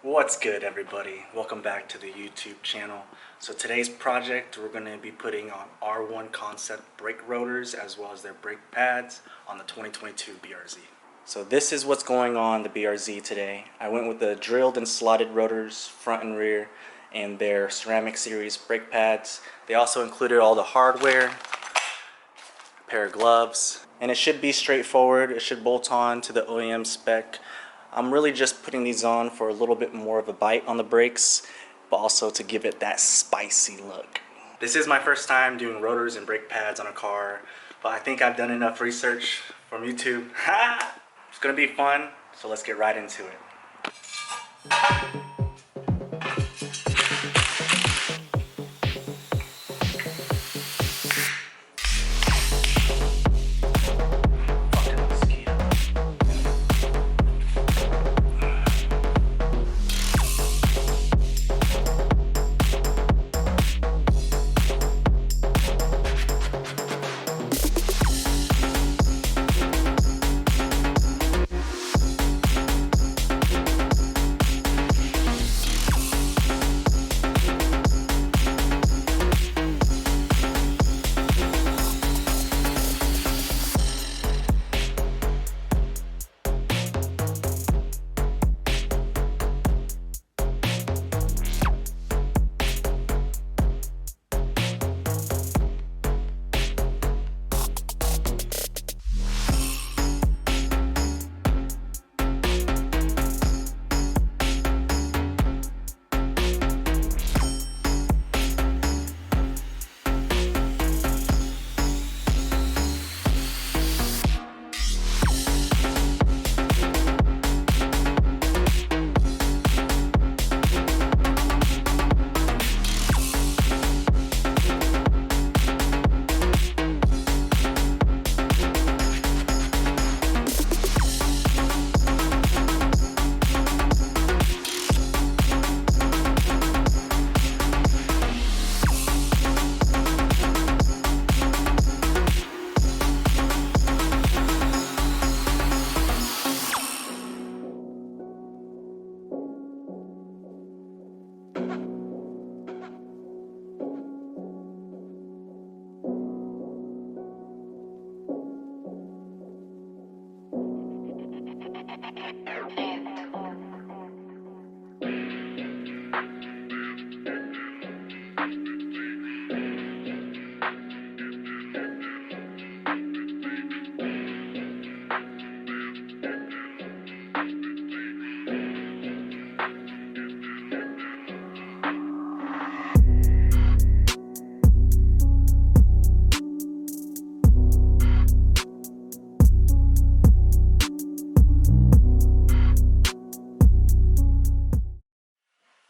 What's good, everybody? Welcome back to the YouTube channel. So today's project, we're going to be putting on R1 Concept brake rotors as well as their brake pads on the 2022 BRZ. So this is what's going on the BRZ today. I went with the drilled and slotted rotors front and rear and their ceramic series brake pads. They also included all the hardware, a pair of gloves, and it should be straightforward. It should bolt on to the OEM spec. I'm really just putting these on for a little bit more of a bite on the brakes, but also to give it that spicy look. This is my first time doing rotors and brake pads on a car, but I think I've done enough research from YouTube. It's gonna be fun, so let's get right into it.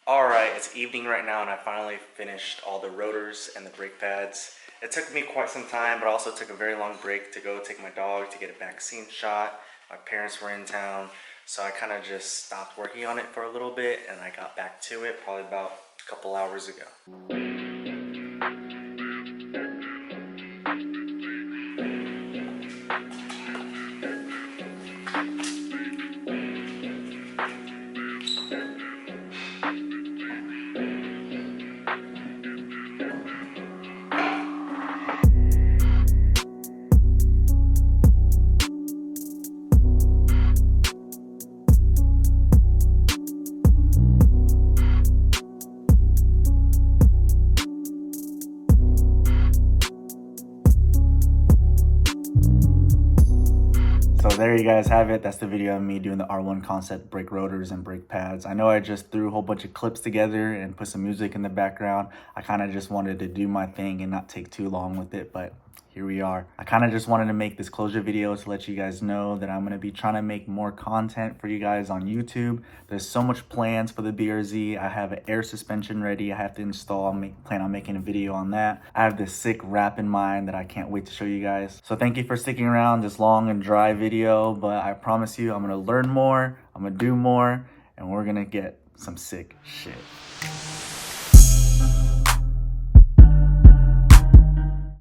Alright, it's evening right now and I finally finished all the rotors and the brake pads. It took me quite some time, but also took a very long break to go take my dog to get a vaccine shot. My parents were in town, so I kind of just stopped working on it for a little bit and I got back to it probably about a couple hours ago. So there you guys have it. That's the video of me doing the R1 Concept brake rotors and brake pads. I know I just threw a whole bunch of clips together and put some music in the background. I kind of just wanted to do my thing and not take too long with it, but here we are. I kind of just wanted to make this closure video to let you guys know that I'm going to be trying to make more content for you guys on YouTube. There's so much plans for the BRZ. I have an air suspension ready I have to install. Plan on making a video on that. I have this sick wrap in mind that I can't wait to show you guys. So thank you for sticking around this long and dry video, but I promise you I'm going to learn more, I'm going to do more, and we're going to get some sick shit.